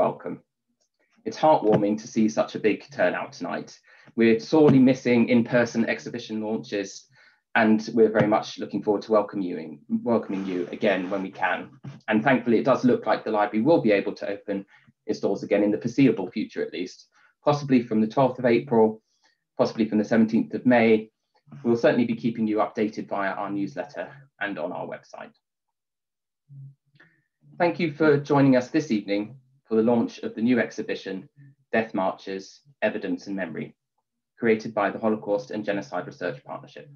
welcome. It's heartwarming to see such a big turnout tonight. We're sorely missing in-person exhibition launches, and we're very much looking forward to welcoming you again when we can. And thankfully, it does look like the library will be able to open its doors again in the foreseeable future, at least, possibly from the 12th of April, possibly from the 17th of May. We'll certainly be keeping you updated via our newsletter and on our website. Thank you for joining us this evening for the launch of the new exhibition, Death Marches, Evidence and Memory, created by the Holocaust and Genocide Research Partnership.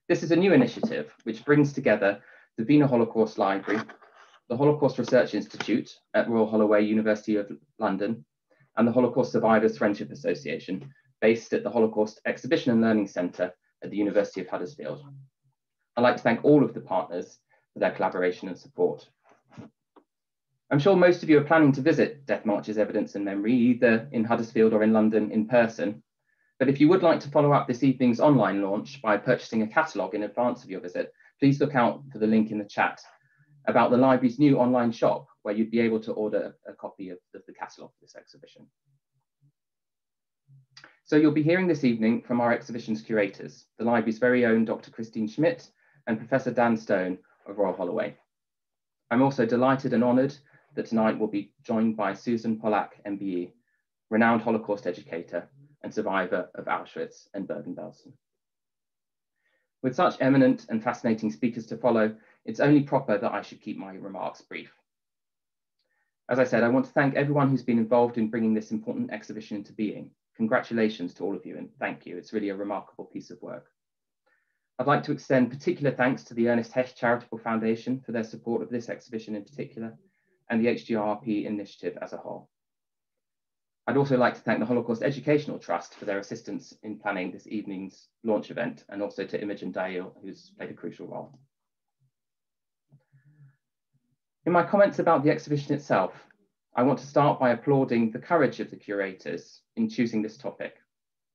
This is a new initiative which brings together the Wiener Holocaust Library, the Holocaust Research Institute at Royal Holloway, University of London, and the Holocaust Survivors Friendship Association, based at the Holocaust Exhibition and Learning Centre at the University of Huddersfield. I'd like to thank all of the partners for their collaboration and support. I'm sure most of you are planning to visit Death Marches, Evidence and Memory, either in Huddersfield or in London in person. But if you would like to follow up this evening's online launch by purchasing a catalogue in advance of your visit, please look out for the link in the chat about the library's new online shop, where you'd be able to order a copy of the catalogue for this exhibition. So you'll be hearing this evening from our exhibition's curators, the library's very own Dr. Christine Schmidt and Professor Dan Stone of Royal Holloway. I'm also delighted and honoured that tonight we'll be joined by Susan Pollack, MBE, renowned Holocaust educator and survivor of Auschwitz and Bergen-Belsen. With such eminent and fascinating speakers to follow, it's only proper that I should keep my remarks brief. As I said, I want to thank everyone who's been involved in bringing this important exhibition into being. Congratulations to all of you and thank you. It's really a remarkable piece of work. I'd like to extend particular thanks to the Ernest Hesh Charitable Foundation for their support of this exhibition in particular, and the HGRP initiative as a whole. I'd also like to thank the Holocaust Educational Trust for their assistance in planning this evening's launch event, and also to Imogen Dale, who's played a crucial role. In my comments about the exhibition itself, I want to start by applauding the courage of the curators in choosing this topic,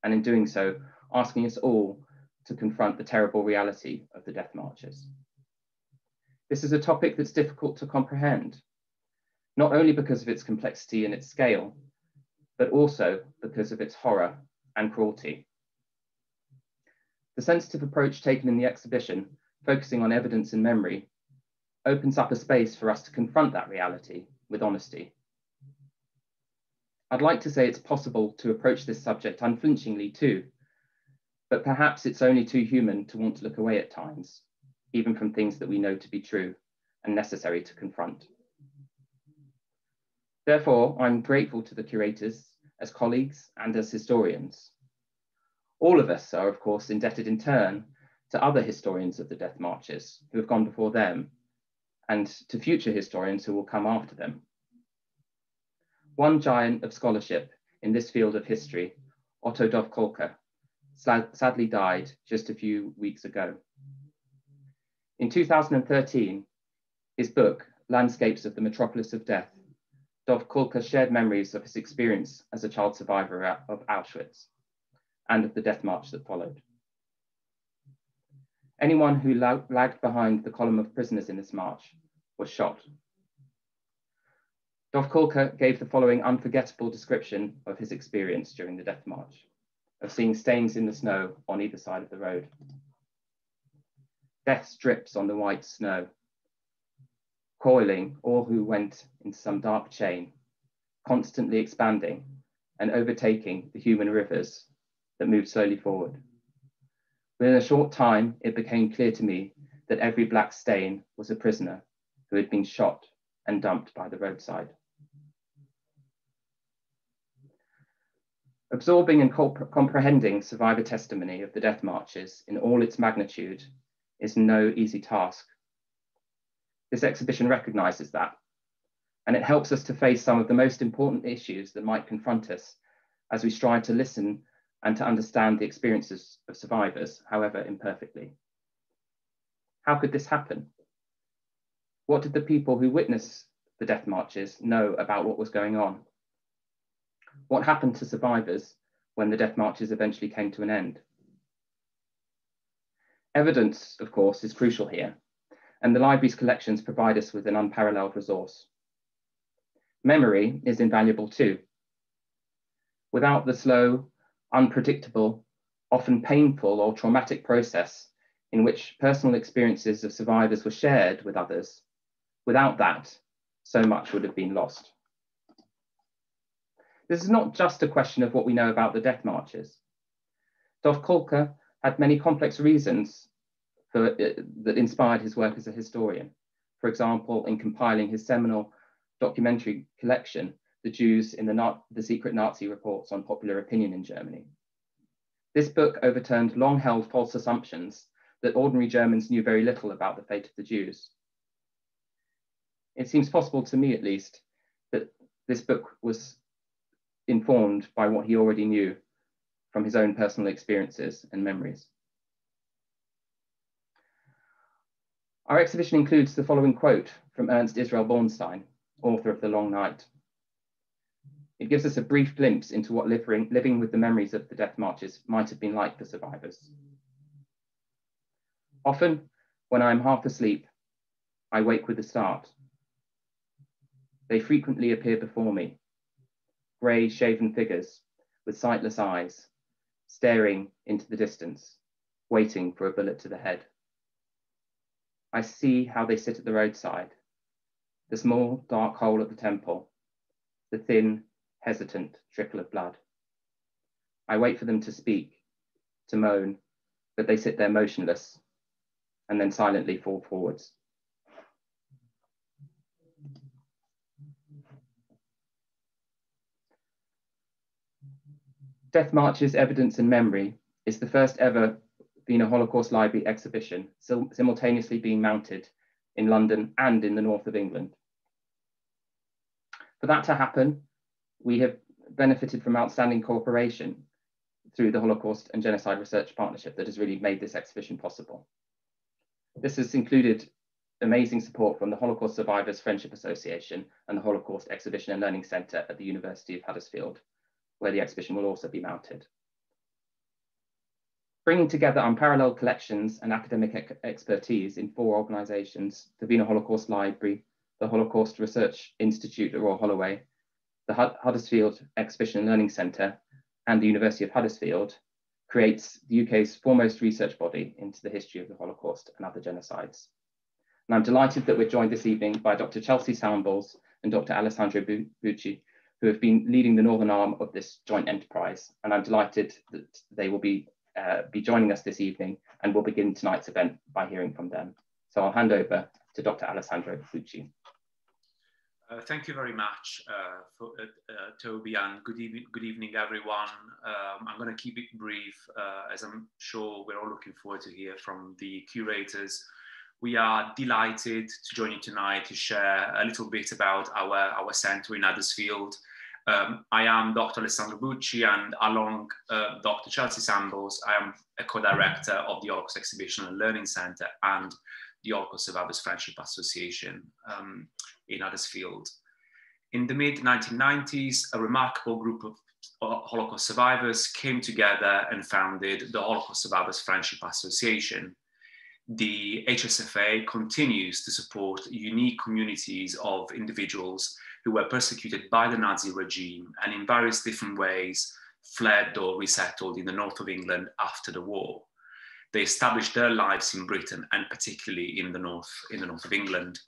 and in doing so, asking us all to confront the terrible reality of the death marches. This is a topic that's difficult to comprehend, not only because of its complexity and its scale, but also because of its horror and cruelty. The sensitive approach taken in the exhibition, focusing on evidence and memory, opens up a space for us to confront that reality with honesty. I'd like to say it's possible to approach this subject unflinchingly too, but perhaps it's only too human to want to look away at times, even from things that we know to be true and necessary to confront. Therefore, I'm grateful to the curators as colleagues and as historians. All of us are, of course, indebted in turn to other historians of the death marches who have gone before them, and to future historians who will come after them. One giant of scholarship in this field of history, Otto Dovkolka, sadly died just a few weeks ago. In 2013, his book, Landscapes of the Metropolis of Death, Dovkolka shared memories of his experience as a child survivor of Auschwitz and of the death march that followed. Anyone who lagged behind the column of prisoners in this march was shot. Dovkolka gave the following unforgettable description of his experience during the death march, of seeing stains in the snow on either side of the road. Death drips on the white snow, coiling all who went in some dark chain, constantly expanding and overtaking the human rivers that moved slowly forward. Within a short time, it became clear to me that every black stain was a prisoner who had been shot and dumped by the roadside. Absorbing and comprehending survivor testimony of the death marches in all its magnitude is no easy task. This exhibition recognises that, and it helps us to face some of the most important issues that might confront us as we strive to listen and to understand the experiences of survivors, however imperfectly. How could this happen? What did the people who witnessed the death marches know about what was going on? What happened to survivors when the death marches eventually came to an end? Evidence, of course, is crucial here, and the library's collections provide us with an unparalleled resource. Memory is invaluable too. Without the slow, unpredictable, often painful or traumatic process in which personal experiences of survivors were shared with others, without that, so much would have been lost. This is not just a question of what we know about the death marches. Dov Kolka had many complex reasons that inspired his work as a historian. For example, in compiling his seminal documentary collection, The Jews in the Secret Nazi Reports on Popular Opinion in Germany. This book overturned long-held false assumptions that ordinary Germans knew very little about the fate of the Jews. It seems possible to me, at least, that this book was informed by what he already knew from his own personal experiences and memories. Our exhibition includes the following quote from Ernst Israel Bornstein, author of The Long Night. It gives us a brief glimpse into what living with the memories of the death marches might have been like for survivors. Often, when I am half asleep, I wake with a start. They frequently appear before me, grey shaven figures with sightless eyes, staring into the distance, waiting for a bullet to the head. I see how they sit at the roadside, the small dark hole at the temple, the thin, hesitant trickle of blood. I wait for them to speak, to moan, but they sit there motionless and then silently fall forwards. Death Marches, Evidence and Memory is the first ever Wiener Holocaust Library exhibition, simultaneously being mounted in London and in the north of England. For that to happen, we have benefited from outstanding cooperation through the Holocaust and Genocide Research Partnership that has really made this exhibition possible. This has included amazing support from the Holocaust Survivors Friendship Association and the Holocaust Exhibition and Learning Centre at the University of Huddersfield, where the exhibition will also be mounted. Bringing together unparalleled collections and academic expertise in 4 organisations, the Wiener Holocaust Library, the Holocaust Research Institute at Royal Holloway, the Huddersfield Exhibition and Learning Centre, and the University of Huddersfield, creates the UK's foremost research body into the history of the Holocaust and other genocides. And I'm delighted that we're joined this evening by Dr. Chelsea Soundballs and Dr. Alessandro Bucci, who have been leading the northern arm of this joint enterprise. And I'm delighted that they will be joining us this evening, and we'll begin tonight's event by hearing from them. So I'll hand over to Dr. Alessandro Bucci. Thank you very much, Toby, and good evening, everyone. I'm going to keep it brief, as I'm sure we're all looking forward to hear from the curators. We are delighted to join you tonight to share a little bit about our centre in Huddersfield. I am Dr. Alessandro Bucci, and along Dr. Chelsea Soundballs, I am a co-director of the Holocaust Exhibition and Learning Centre and the Holocaust Survivors Friendship Association in Huddersfield. In the mid-1990s, a remarkable group of Holocaust survivors came together and founded the Holocaust Survivors Friendship Association. The HSFA continues to support unique communities of individuals who were persecuted by the Nazi regime and in various different ways fled or resettled in the north of England after the war. They established their lives in Britain and particularly in the north of England.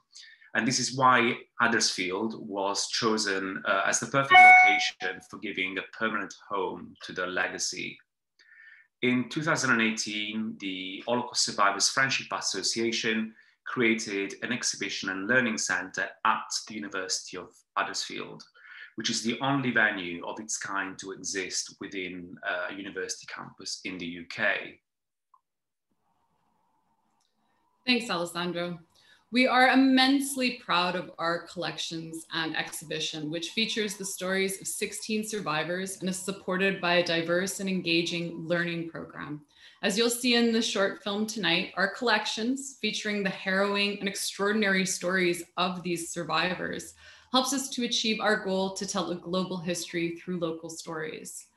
And this is why Huddersfield was chosen as the perfect location for giving a permanent home to their legacy. In 2018, the Holocaust Survivors Friendship Association created an exhibition and learning centre at the University of Huddersfield, which is the only venue of its kind to exist within a university campus in the UK. Thanks, Alessandro. We are immensely proud of our collections and exhibition, which features the stories of 16 survivors and is supported by a diverse and engaging learning program. As you'll see in the short film tonight, our collections, featuring the harrowing and extraordinary stories of these survivors, helps us to achieve our goal to tell a global history through local stories.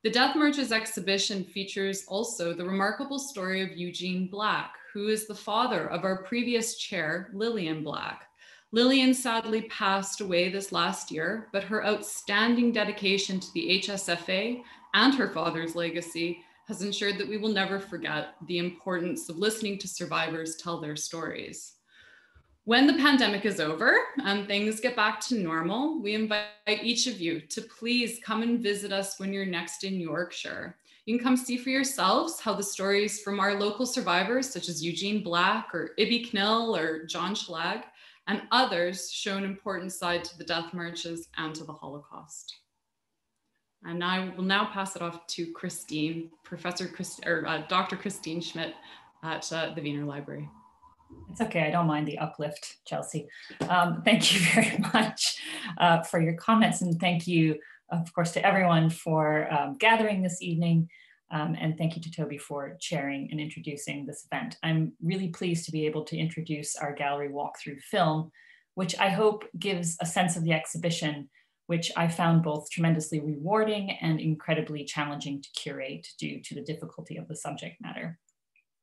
The Death Marches exhibition features also the remarkable story of Eugene Black, who is the father of our previous chair, Lillian Black. Lillian sadly passed away this last year, but her outstanding dedication to the HSFA and her father's legacy has ensured that we will never forget the importance of listening to survivors tell their stories. When the pandemic is over and things get back to normal, we invite each of you to please come and visit us when you're next in Yorkshire. You can come see for yourselves how the stories from our local survivors, such as Eugene Black or Ibby Knill or John Schlag, and others show an important side to the death marches and to the Holocaust. And I will now pass it off to Christine, Dr. Christine Schmidt at the Wiener Library. It's okay, I don't mind the uplift, Chelsea. Thank you very much for your comments, and thank you, of course, to everyone for gathering this evening, and thank you to Toby for chairing and introducing this event. I'm really pleased to be able to introduce our gallery walkthrough film, which I hope gives a sense of the exhibition, which I found both tremendously rewarding and incredibly challenging to curate due to the difficulty of the subject matter,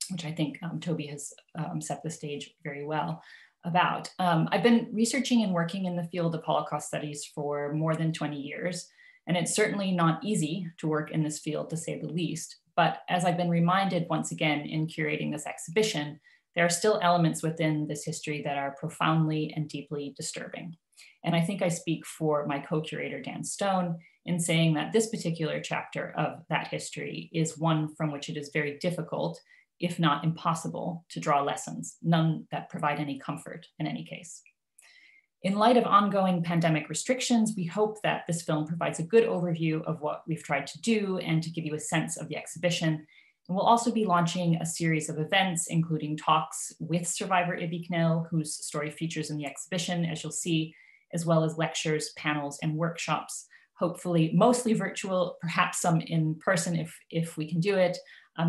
which I think Toby has set the stage very well about. I've been researching and working in the field of Holocaust studies for more than 20 years, and it's certainly not easy to work in this field, to say the least. But as I've been reminded once again in curating this exhibition, there are still elements within this history that are profoundly and deeply disturbing. And I think I speak for my co-curator, Dan Stone, in saying that this particular chapter of that history is one from which it is very difficult, if not impossible, to draw lessons, none that provide any comfort in any case. In light of ongoing pandemic restrictions, we hope that this film provides a good overview of what we've tried to do and to give you a sense of the exhibition. And we'll also be launching a series of events, including talks with survivor Ibby Knill, whose story features in the exhibition, as you'll see, as well as lectures, panels, and workshops, hopefully mostly virtual, perhaps some in person if we can do it.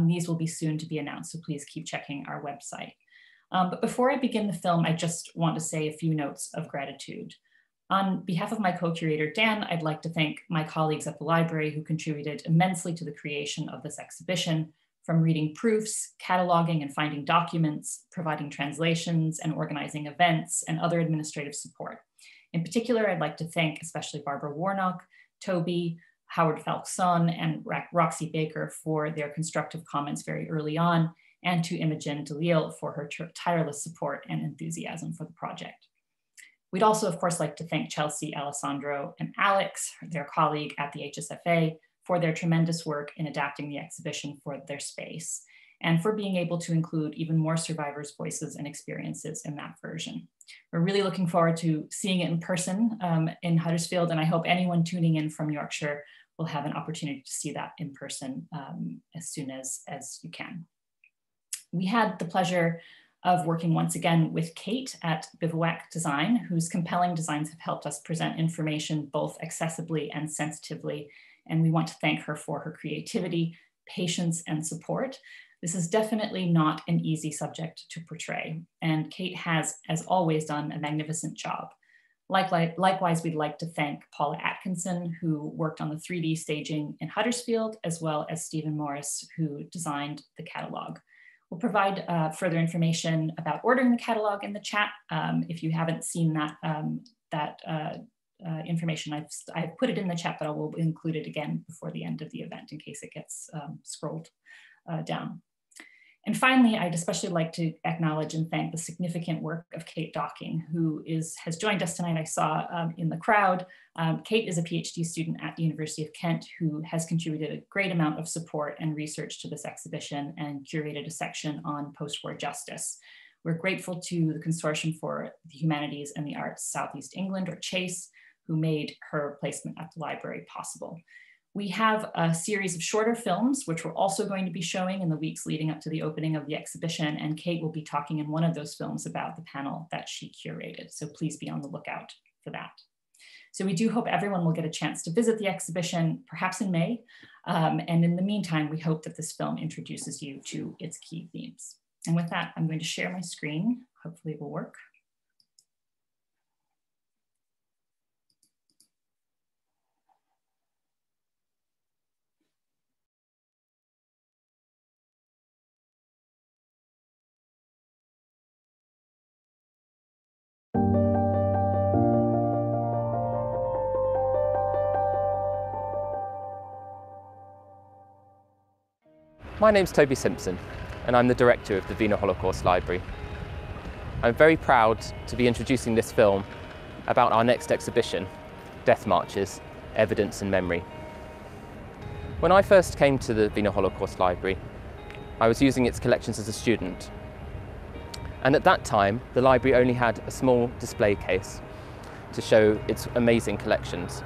These will be soon to be announced, so please keep checking our website. But before I begin the film, I just want to say a few notes of gratitude. On behalf of my co-curator, Dan, I'd like to thank my colleagues at the library who contributed immensely to the creation of this exhibition, from reading proofs, cataloging and finding documents, providing translations and organizing events and other administrative support. In particular, I'd like to thank especially Barbara Warnock, Toby, Howard Falkson, and Roxy Baker for their constructive comments very early on, and to Imogen DeLille for her tireless support and enthusiasm for the project. We'd also, of course, like to thank Chelsea, Alessandro, and Alex, their colleague at the HSFA, for their tremendous work in adapting the exhibition for their space, and for being able to include even more survivors' voices and experiences in that version. We're really looking forward to seeing it in person in Huddersfield, and I hope anyone tuning in from Yorkshire will have an opportunity to see that in person as soon as you can. We had the pleasure of working once again with Kate at Bivouac Design, whose compelling designs have helped us present information both accessibly and sensitively. And we want to thank her for her creativity, patience, and support. This is definitely not an easy subject to portray. And Kate has, as always, done a magnificent job. Likewise, we'd like to thank Paula Atkinson, who worked on the 3D staging in Huddersfield, as well as Stephen Morris, who designed the catalog. We'll provide further information about ordering the catalog in the chat. If you haven't seen that information, I've put it in the chat, but I will include it again before the end of the event in case it gets scrolled down. And finally, I'd especially like to acknowledge and thank the significant work of Kate Docking, who has joined us tonight. I saw in the crowd. Kate is a PhD student at the University of Kent who has contributed a great amount of support and research to this exhibition and curated a section on post-war justice. We're grateful to the Consortium for the Humanities and the Arts Southeast England, or CHASE, who made her placement at the library possible. We have a series of shorter films, which we're also going to be showing in the weeks leading up to the opening of the exhibition, and Kate will be talking in one of those films about the panel that she curated. So please be on the lookout for that. So we do hope everyone will get a chance to visit the exhibition, perhaps in May. And in the meantime, we hope that this film introduces you to its key themes. And with that, I'm going to share my screen. Hopefully it will work. My name's Toby Simpson, and I'm the director of the Wiener Holocaust Library. I'm very proud to be introducing this film about our next exhibition, Death Marches, Evidence and Memory. When I first came to the Wiener Holocaust Library, I was using its collections as a student. And at that time, the library only had a small display case to show its amazing collections.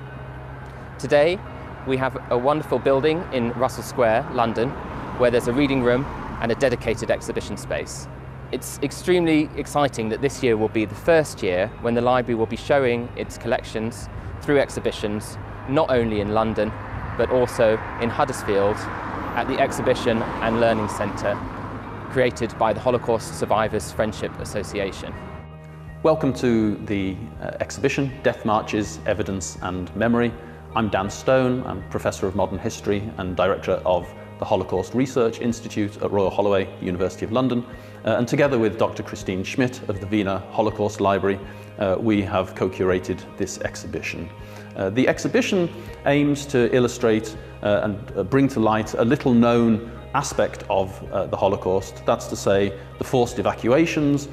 Today, we have a wonderful building in Russell Square, London, where there's a reading room and a dedicated exhibition space. It's extremely exciting that this year will be the first year when the library will be showing its collections through exhibitions, not only in London, but also in Huddersfield at the Exhibition and Learning Centre, created by the Holocaust Survivors Friendship Association. Welcome to the exhibition, Death Marches, Evidence and Memory. I'm Dan Stone, I'm Professor of Modern History and Director of the Holocaust Research Institute at Royal Holloway, University of London, and together with Dr. Christine Schmidt of the Wiener Holocaust Library, we have co-curated this exhibition. The exhibition aims to illustrate and bring to light a little known aspect of the Holocaust, that's to say the forced evacuations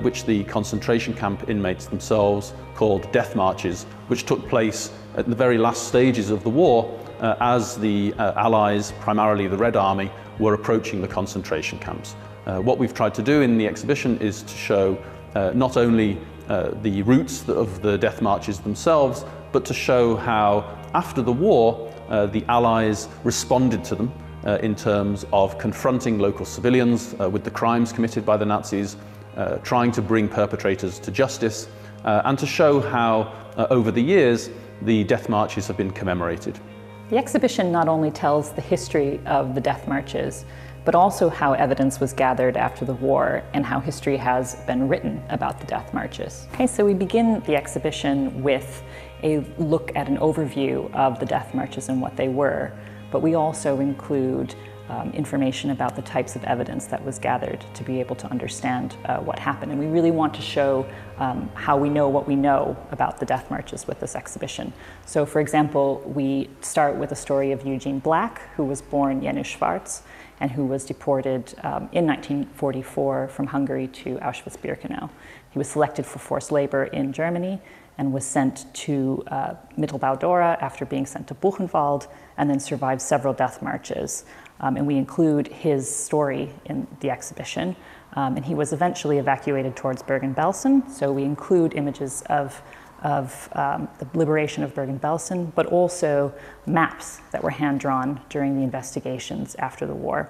which the concentration camp inmates themselves called death marches, which took place at the very last stages of the war as the Allies, primarily the Red Army, were approaching the concentration camps. What we've tried to do in the exhibition is to show not only the roots of the death marches themselves, but to show how after the war the Allies responded to them in terms of confronting local civilians with the crimes committed by the Nazis, trying to bring perpetrators to justice, and to show how over the years the death marches have been commemorated. The exhibition not only tells the history of the death marches, but also how evidence was gathered after the war and how history has been written about the death marches. Okay, so we begin the exhibition with a look at an overview of the death marches and what they were, but we also include information about the types of evidence that was gathered to be able to understand what happened. And we really want to show how we know what we know about the death marches with this exhibition. So for example, we start with a story of Eugene Black, who was born Janusz Schwarz, and who was deported in 1944 from Hungary to Auschwitz-Birkenau. He was selected for forced labor in Germany and was sent to Mittelbau-Dora after being sent to Buchenwald, and then survived several death marches. And we include his story in the exhibition. And he was eventually evacuated towards Bergen-Belsen, so we include images of the liberation of Bergen-Belsen, but also maps that were hand-drawn during the investigations after the war.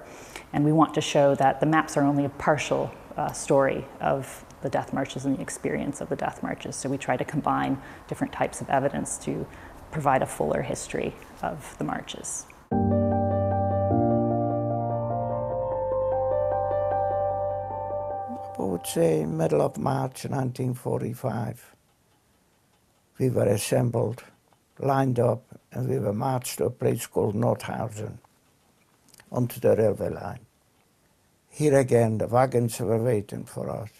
And we want to show that the maps are only a partial story of the death marches and the experience of the death marches. So we try to combine different types of evidence to provide a fuller history of the marches. I would say middle of March 1945. We were assembled, lined up, and we were marched to a place called Nordhausen, onto the railway line. Here again, the wagons were waiting for us.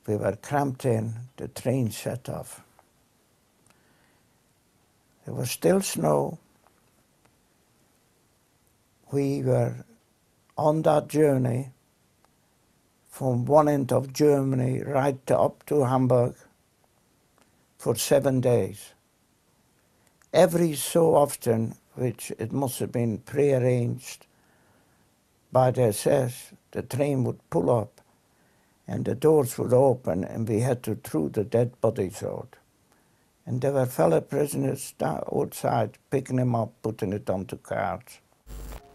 We were cramped in, the train set off. There was still snow. We were on that journey from one end of Germany right up to Hamburg for 7 days. Every so often, which it must have been prearranged by the SS, the train would pull up and the doors would open and we had to throw the dead bodies out. And there were fellow prisoners outside picking them up, putting it onto carts.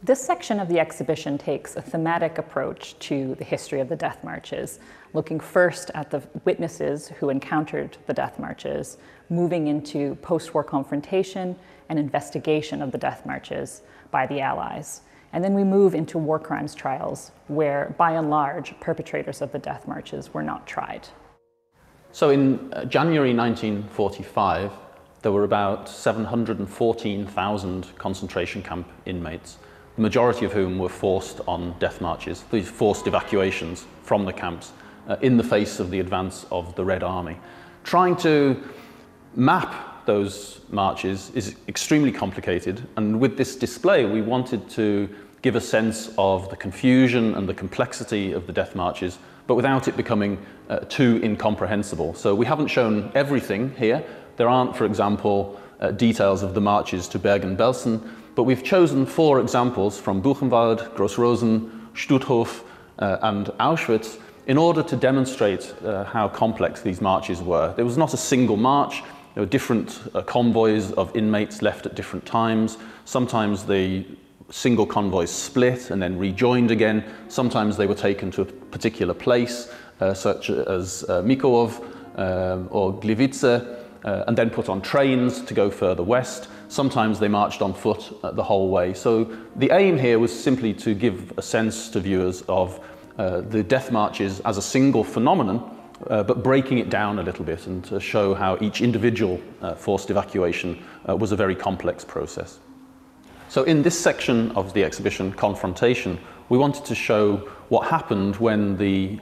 This section of the exhibition takes a thematic approach to the history of the death marches, looking first at the witnesses who encountered the death marches, moving into post-war confrontation and investigation of the death marches by the Allies. And then we move into war crimes trials, where by and large, perpetrators of the death marches were not tried. So in January 1945, there were about 714,000 concentration camp inmates, the majority of whom were forced on death marches, these forced evacuations from the camps in the face of the advance of the Red Army. Trying to map those marches is extremely complicated, and with this display we wanted to give a sense of the confusion and the complexity of the death marches, but without it becoming too incomprehensible. So we haven't shown everything here. There aren't, for example, details of the marches to Bergen-Belsen, but we've chosen 4 examples from Buchenwald, Gross-Rosen, Stutthof and Auschwitz in order to demonstrate how complex these marches were. There was not a single march. There were different convoys of inmates left at different times. Sometimes the single convoys split and then rejoined again. Sometimes they were taken to a particular place, such as Mikołów or Gliwice, and then put on trains to go further west. Sometimes they marched on foot the whole way. So the aim here was simply to give a sense to viewers of the death marches as a single phenomenon, but breaking it down a little bit and to show how each individual forced evacuation was a very complex process. So in this section of the exhibition, Confrontation, we wanted to show what happened when the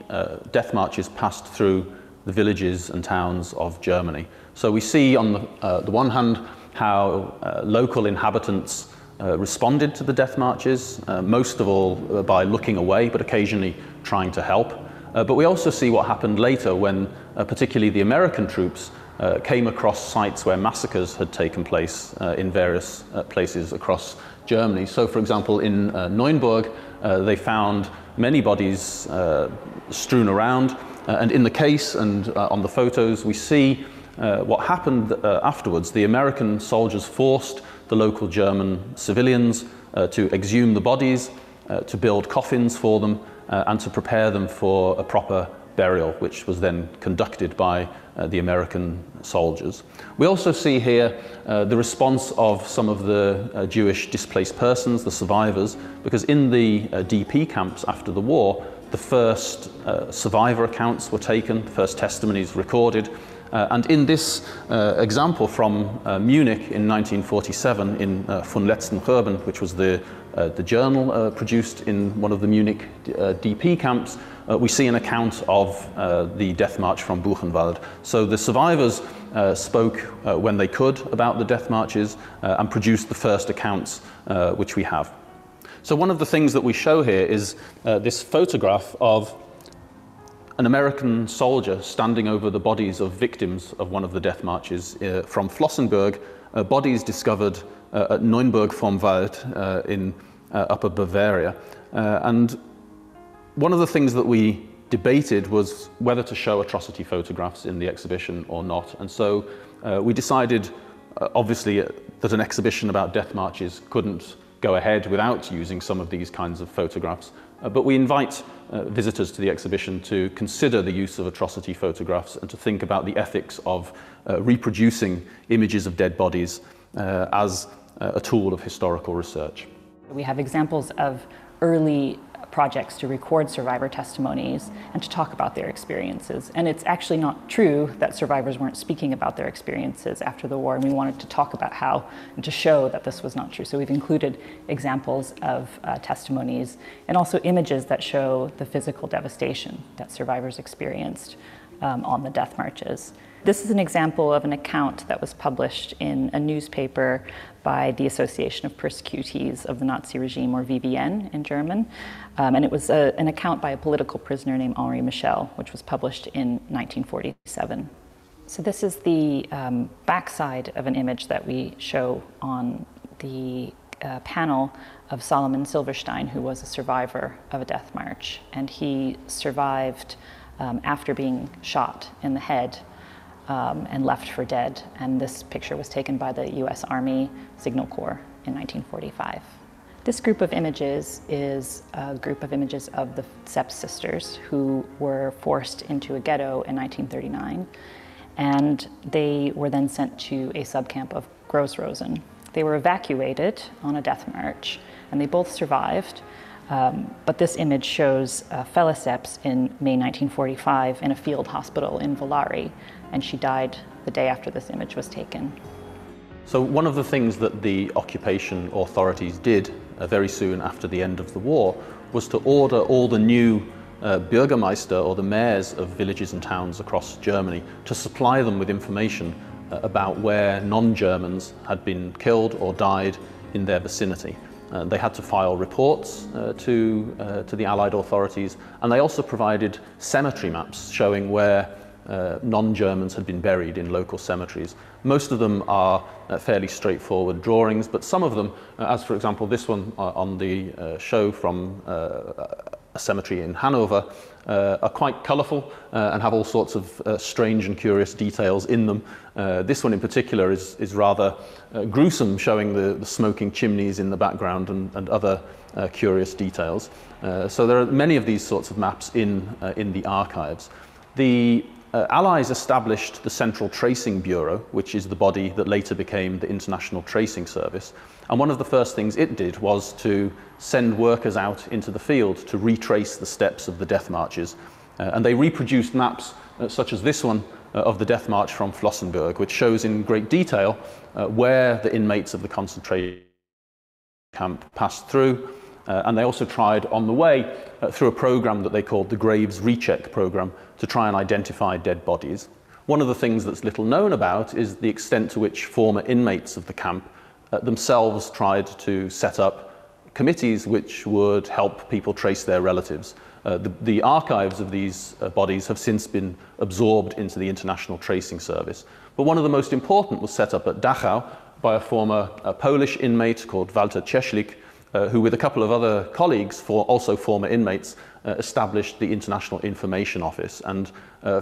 death marches passed through the villages and towns of Germany. So we see on the one hand how local inhabitants responded to the death marches, most of all by looking away, but occasionally trying to help. But we also see what happened later when particularly the American troops came across sites where massacres had taken place in various places across Germany. So for example, in Neuenburg, they found many bodies strewn around, and in the case and on the photos we see what happened afterwards. The American soldiers forced the local German civilians to exhume the bodies, to build coffins for them, and to prepare them for a proper burial, which was then conducted by the American soldiers. We also see here the response of some of the Jewish displaced persons, the survivors, because in the DP camps after the war, the first survivor accounts were taken, first testimonies recorded, and in this example from Munich in 1947 in Von letzten Körben, which was the journal produced in one of the Munich DP camps, we see an account of the death march from Buchenwald. So the survivors spoke when they could about the death marches and produced the first accounts which we have. So one of the things that we show here is this photograph of an American soldier standing over the bodies of victims of one of the death marches from Flossenbürg, bodies discovered at Neunburg vom Wald in Upper Bavaria. And one of the things that we debated was whether to show atrocity photographs in the exhibition or not. And so we decided, obviously, that an exhibition about death marches couldn't go ahead without using some of these kinds of photographs. But we invite visitors to the exhibition to consider the use of atrocity photographs and to think about the ethics of reproducing images of dead bodies as a tool of historical research. We have examples of early projects to record survivor testimonies and to talk about their experiences. And it's actually not true that survivors weren't speaking about their experiences after the war, and we wanted to talk about how and to show that this was not true. So we've included examples of testimonies and also images that show the physical devastation that survivors experienced on the death marches. This is an example of an account that was published in a newspaper by the Association of Persecutees of the Nazi Regime, or VBN in German. And it was an account by a political prisoner named Henri Michel, which was published in 1947. So this is the backside of an image that we show on the panel of Solomon Silverstein, who was a survivor of a death march. And he survived after being shot in the head and left for dead. And this picture was taken by the US Army Signal Corps in 1945. This group of images is a group of images of the Sepp sisters who were forced into a ghetto in 1939. And they were then sent to a subcamp of Gross-Rosen. They were evacuated on a death march, and they both survived. But this image shows Fela Sepps in May 1945 in a field hospital in Volari, and she died the day after this image was taken. So one of the things that the occupation authorities did very soon after the end of the war was to order all the new Bürgermeister, or the mayors of villages and towns across Germany, to supply them with information about where non-Germans had been killed or died in their vicinity. They had to file reports to the Allied authorities, and they also provided cemetery maps showing where non-Germans had been buried in local cemeteries. Most of them are fairly straightforward drawings, but some of them, as for example this one on the show from a cemetery in Hanover, are quite colourful and have all sorts of strange and curious details in them. This one in particular is rather gruesome, showing the smoking chimneys in the background and other curious details. So there are many of these sorts of maps in the archives. The Allies established the Central Tracing Bureau, which is the body that later became the International Tracing Service. And one of the first things it did was to send workers out into the field to retrace the steps of the death marches. And they reproduced maps such as this one of the death march from Flossenbürg, which shows in great detail where the inmates of the concentration camp passed through. And they also tried on the way through a program that they called the Graves Recheck program to try and identify dead bodies. One of the things that's little known about is the extent to which former inmates of the camp themselves tried to set up committees which would help people trace their relatives. The archives of these bodies have since been absorbed into the International Tracing Service. But one of the most important was set up at Dachau by a former Polish inmate called Walter Cieślik, who with a couple of other colleagues, also former inmates, established the International Information Office. And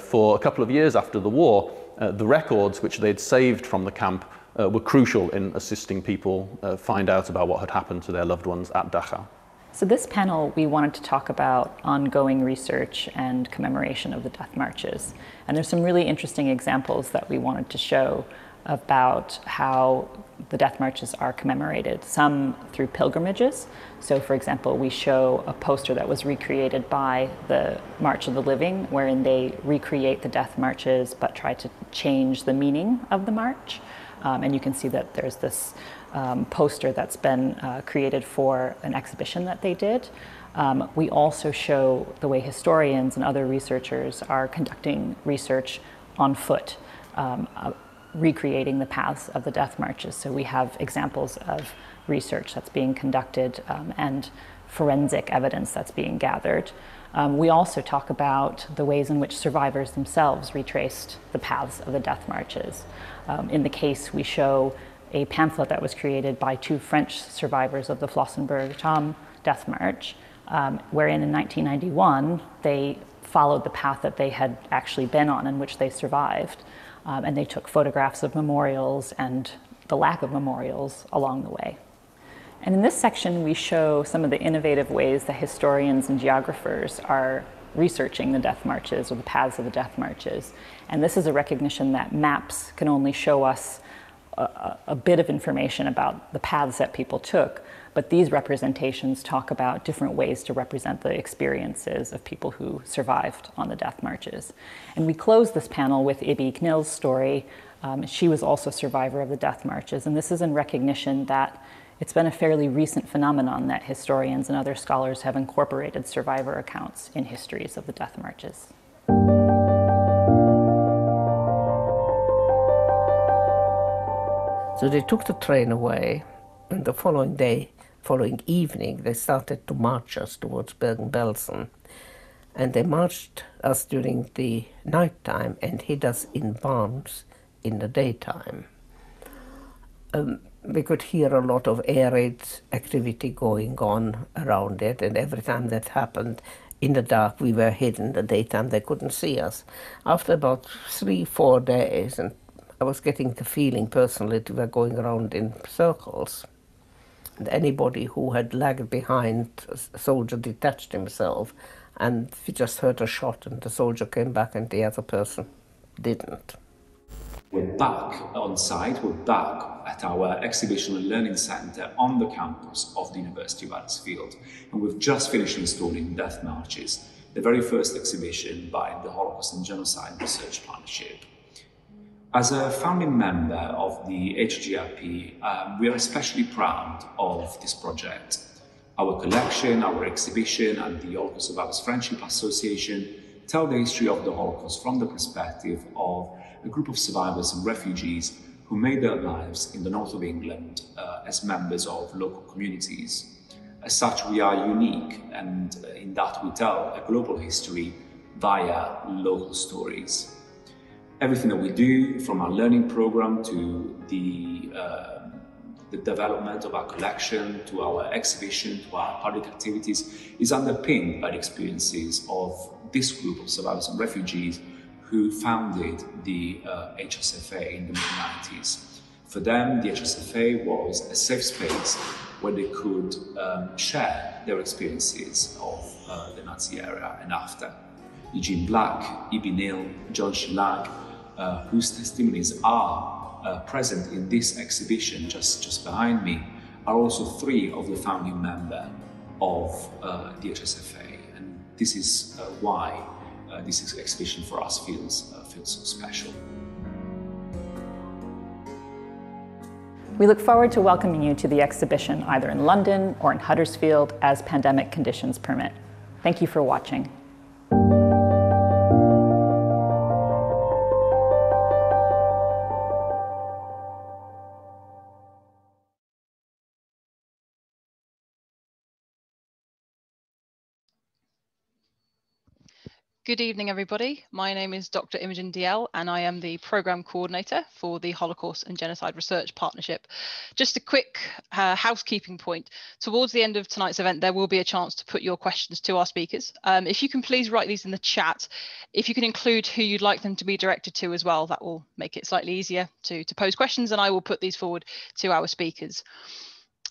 for a couple of years after the war, the records which they'd saved from the camp were crucial in assisting people find out about what had happened to their loved ones at Dachau. So this panel, we wanted to talk about ongoing research and commemoration of the death marches. And there's some really interesting examples that we wanted to show about how the death marches are commemorated, some through pilgrimages. So for example, we show a poster that was recreated by the March of the Living, wherein they recreate the death marches but try to change the meaning of the march. And you can see that there's this poster that's been created for an exhibition that they did. We also show the way historians and other researchers are conducting research on foot, recreating the paths of the death marches. So we have examples of research that's being conducted and forensic evidence that's being gathered. We also talk about the ways in which survivors themselves retraced the paths of the death marches. In the case, we show a pamphlet that was created by two French survivors of the Flossenbürg death march, wherein in 1991, they followed the path that they had actually been on in which they survived. And they took photographs of memorials and the lack of memorials along the way. And in this section, we show some of the innovative ways that historians and geographers are researching the death marches or the paths of the death marches. And this is a recognition that maps can only show us a bit of information about the paths that people took, but these representations talk about different ways to represent the experiences of people who survived on the death marches. And we close this panel with Ibi Knill's story. She was also a survivor of the death marches, and this is in recognition that it's been a fairly recent phenomenon that historians and other scholars have incorporated survivor accounts in histories of the death marches. So they took the train away, and the following evening, they started to march us towards Bergen-Belsen. And they marched us during the nighttime and hid us in barns in the daytime. We could hear a lot of air raid activity going on around it, and every time that happened, in the dark we were hidden. In the daytime they couldn't see us. After about 3-4 days, and I was getting the feeling personally that we were going around in circles. And anybody who had lagged behind, a soldier detached himself, and we just heard a shot and the soldier came back and the other person didn't. We're back on site, we're back at our Exhibition and Learning Centre on the campus of the University of Huddersfield. And we've just finished installing Death Marches, the very first exhibition by the Holocaust and Genocide Research Partnership. As a founding member of the HGRP, we are especially proud of this project. Our collection, our exhibition, and the Holocaust Survivors Friendship Association tell the history of the Holocaust from the perspective of a group of survivors and refugees who made their lives in the north of England as members of local communities. As such, we are unique, and in that we tell a global history via local stories. Everything that we do, from our learning program to the development of our collection, to our exhibition, to our public activities, is underpinned by the experiences of this group of survivors and refugees who founded the HSFA in the mid-90s. For them, the HSFA was a safe space where they could share their experiences of the Nazi era and after. Eugene Black, Ibi Neal, John Schillag, whose testimonies are present in this exhibition just behind me, are also three of the founding members of the HSFA. And this is why this exhibition for us feels so special. We look forward to welcoming you to the exhibition either in London or in Huddersfield as pandemic conditions permit. Thank you for watching. Good evening, everybody. My name is Dr. Imogen DL, and I am the Programme Coordinator for the Holocaust and Genocide Research Partnership. Just a quick housekeeping point. Towards the end of tonight's event, there will be a chance to put your questions to our speakers. If you can please write these in the chat. If you can include who you'd like them to be directed to as well, that will make it slightly easier to pose questions, and I will put these forward to our speakers.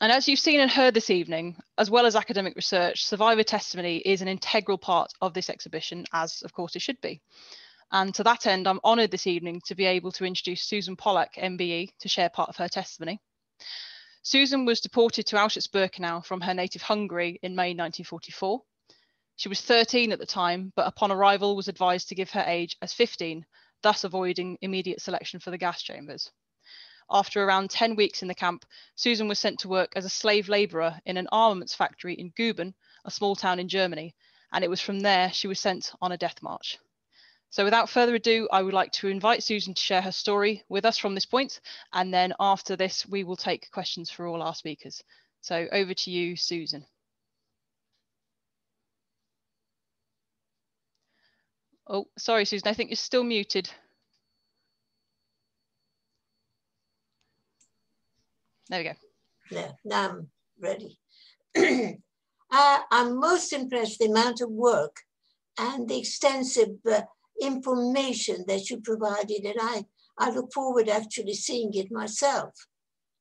And as you've seen and heard this evening, as well as academic research, survivor testimony is an integral part of this exhibition, as of course it should be. And to that end, I'm honoured this evening to be able to introduce Susan Pollack, MBE, to share part of her testimony. Susan was deported to Auschwitz-Birkenau from her native Hungary in May 1944. She was 13 at the time, but upon arrival was advised to give her age as 15, thus avoiding immediate selection for the gas chambers. After around 10 weeks in the camp, Susan was sent to work as a slave labourer in an armaments factory in Guben, a small town in Germany, and it was from there she was sent on a death march. So without further ado, I would like to invite Susan to share her story with us from this point, and then after this, we will take questions for all our speakers. So over to you, Susan. Oh, sorry, Susan, I think you're still muted. There we go. Yeah, now I'm ready. I'm most impressed with the amount of work and the extensive information that you provided, and I look forward to actually seeing it myself.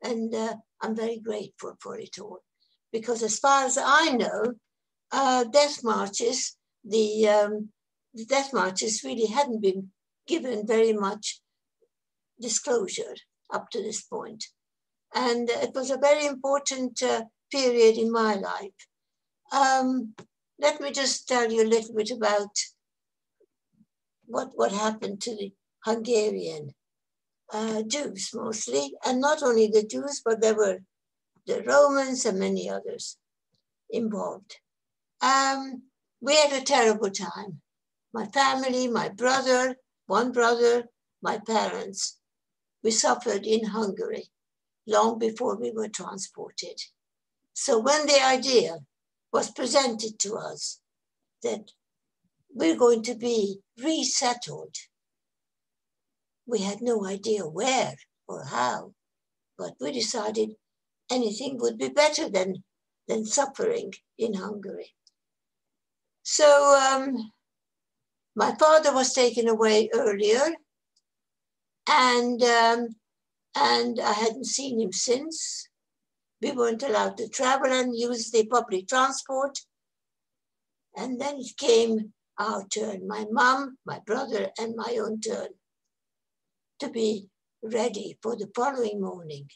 And I'm very grateful for it all, because as far as I know, death marches, the death marches really hadn't been given very much disclosure up to this point. And it was a very important period in my life. Let me just tell you a little bit about what happened to the Hungarian Jews mostly, and not only the Jews, but there were the Romans and many others involved. We had a terrible time. My family, my brother, one brother, my parents, we suffered in Hungary long before we were transported. So when the idea was presented to us that we're going to be resettled, we had no idea where or how, but we decided anything would be better than suffering in Hungary. So my father was taken away earlier, and I hadn't seen him since. We weren't allowed to travel and use the public transport. And then it came our turn, my mom, my brother, and my own turn, to be ready for the following morning.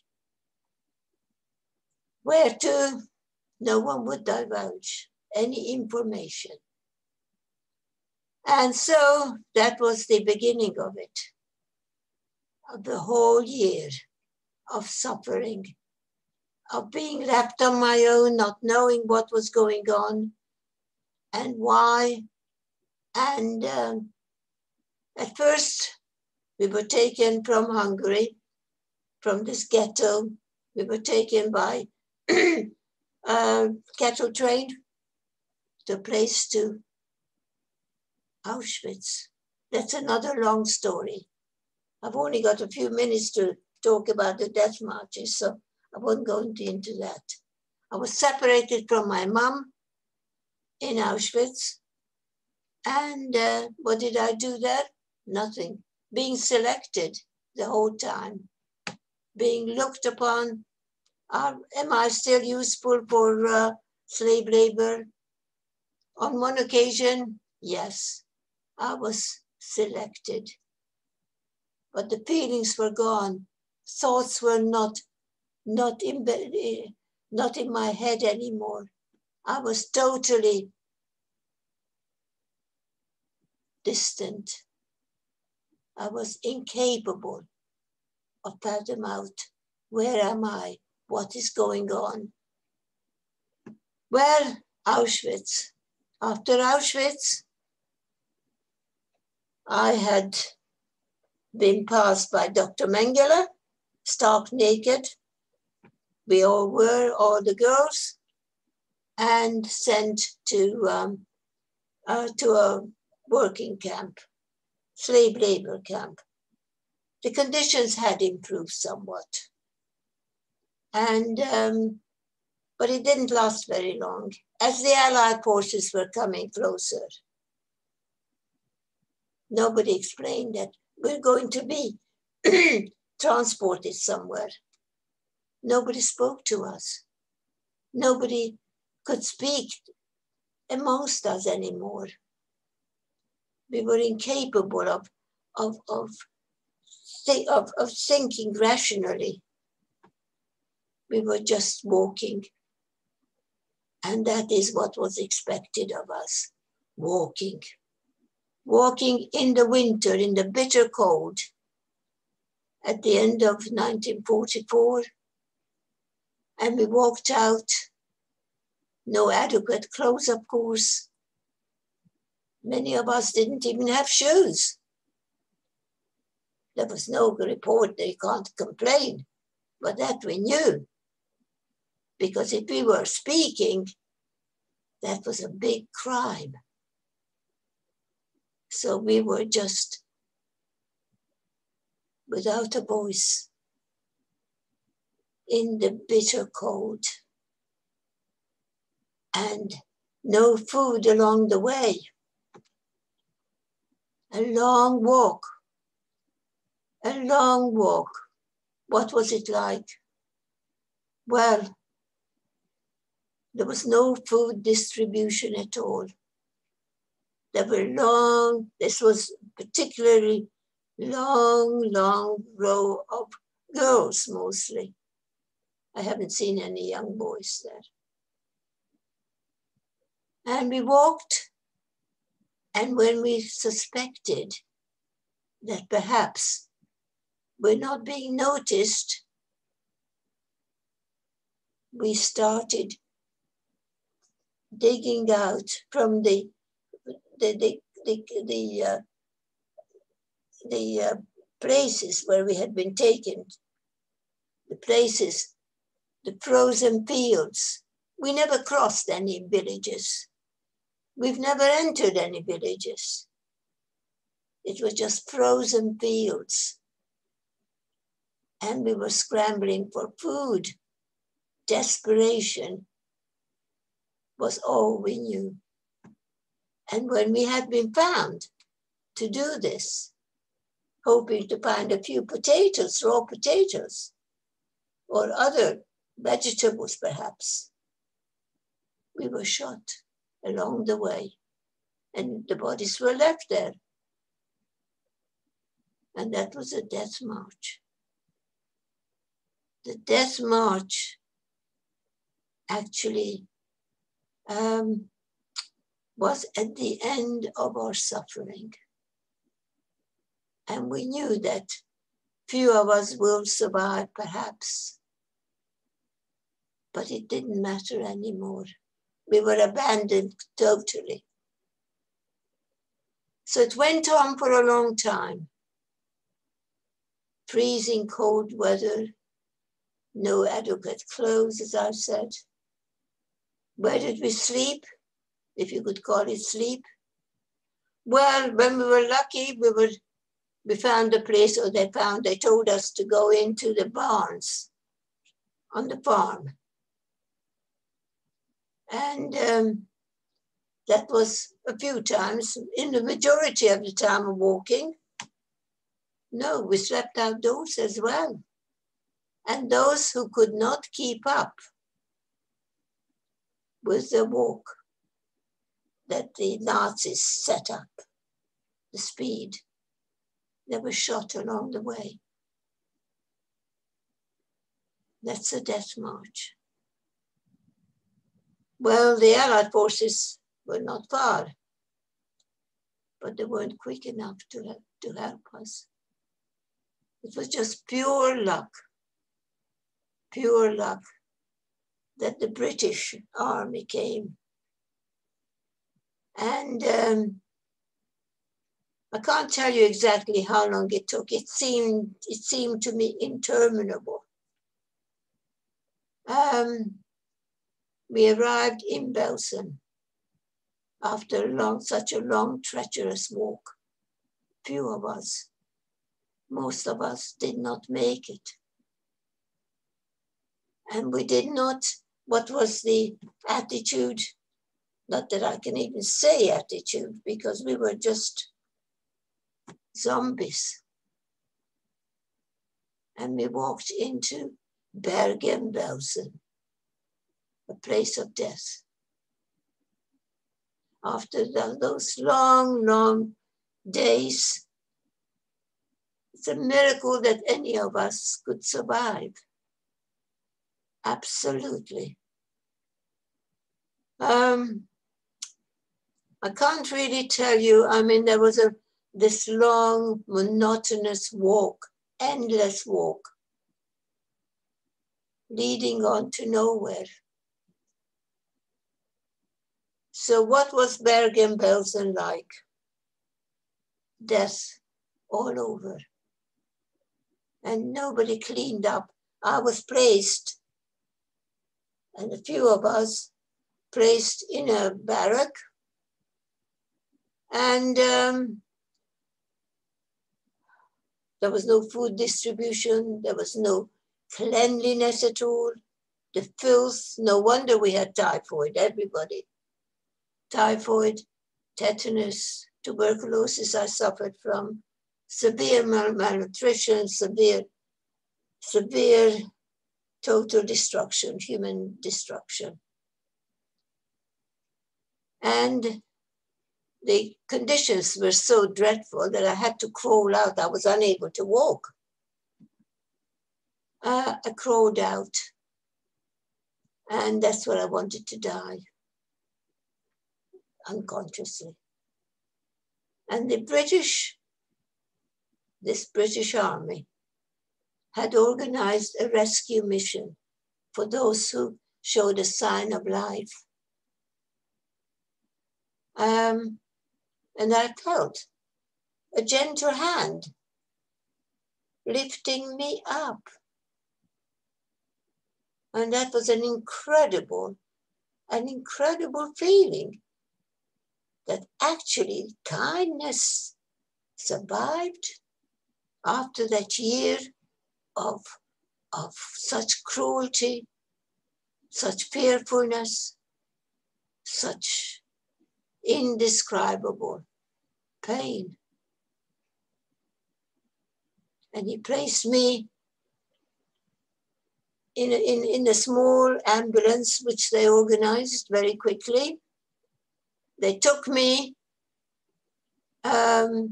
Where to, no one would divulge any information. And so that was the beginning of it, of the whole year of suffering, of being left on my own, not knowing what was going on and why. And at first, We were taken from Hungary, from this ghetto. We were taken by cattle train to a place to Auschwitz. That's another long story. I've only got a few minutes to talk about the death marches, so I won't go into that. I was separated from my mum in Auschwitz. And what did I do there? Nothing. Being selected the whole time. Being looked upon. Am I still useful for slave labor? On one occasion, yes, I was selected. But the feelings were gone. Thoughts were not in my head anymore. I was totally distant. I was incapable of fathom out. Where am I? What is going on? Well, Auschwitz. After Auschwitz, I had been passed by Dr. Mengele, stark naked. We all were, all the girls, and sent to a working camp, slave labor camp. The conditions had improved somewhat. And, but it didn't last very long. As the Allied forces were coming closer, nobody explained that we're going to be transported somewhere. Nobody spoke to us. Nobody could speak amongst us anymore. We were incapable of thinking rationally. We were just walking. And that is what was expected of us, walking. Walking in the winter, in the bitter cold. At the end of 1944, and we walked out, no adequate clothes, of course. Many of us didn't even have shoes. There was no report that you can't complain, but that we knew. Because if we were speaking, that was a big crime. So we were just without a voice in the bitter cold. And no food along the way. A long walk. A long walk. What was it like? Well, there was no food distribution at all. There were long, this was particularly long row of girls mostly. I haven't seen any young boys there. And we walked, and when we suspected that perhaps we're not being noticed, we started digging out from the places where we had been taken, the places, the frozen fields. We never crossed any villages. We've never entered any villages. It was just frozen fields. And we were scrambling for food. Desperation was all we knew. And when we had been found to do this, hoping to find a few potatoes, raw potatoes, or other vegetables perhaps, we were shot along the way, and the bodies were left there. And that was a death march. The death march actually was at the end of our suffering. And we knew that few of us will survive, perhaps. But it didn't matter anymore. We were abandoned totally. So it went on for a long time. freezing cold weather, no adequate clothes, as I've said. Where did we sleep, if you could call it sleep? Well, when we were lucky, we found a place, or they told us to go into the barns on the farm. And that was a few times. In the majority of the time of walking, no, we slept outdoors as well. And those who could not keep up with the walk that the Nazis set up, the speed, they were shot along the way. That's a death march. Well, the Allied forces were not far, but they weren't quick enough to help us. It was just pure luck that the British army came. And I can't tell you exactly how long it took. It seemed to me interminable. We arrived in Belsen after such a long, treacherous walk. Few of us, most of us did not make it. And we did not, what was the attitude? Not that I can even say attitude, because we were just zombies. And we walked into Bergen-Belsen, a place of death. After those long, long days, it's a miracle that any of us could survive. Absolutely. I can't really tell you. I mean, there was this long, monotonous walk, endless walk, leading on to nowhere. So what was Bergen-Belsen like? Death all over. And nobody cleaned up. I was placed, and a few of us placed in a barrack. And there was no food distribution. There was no cleanliness at all. The filth, no wonder we had typhoid, everybody. Typhoid, tetanus, tuberculosis I suffered from, severe malnutrition, severe total destruction, human destruction. And the conditions were so dreadful that I had to crawl out. I was unable to walk. I crawled out, and that's where I wanted to die, unconsciously. And this British army had organized a rescue mission for those who showed a sign of life. And I felt a gentle hand lifting me up. And that was an incredible feeling that actually kindness survived after that year of such cruelty, such fearfulness, such indescribable pain. And he placed me in a small ambulance, which they organized very quickly. They took me, it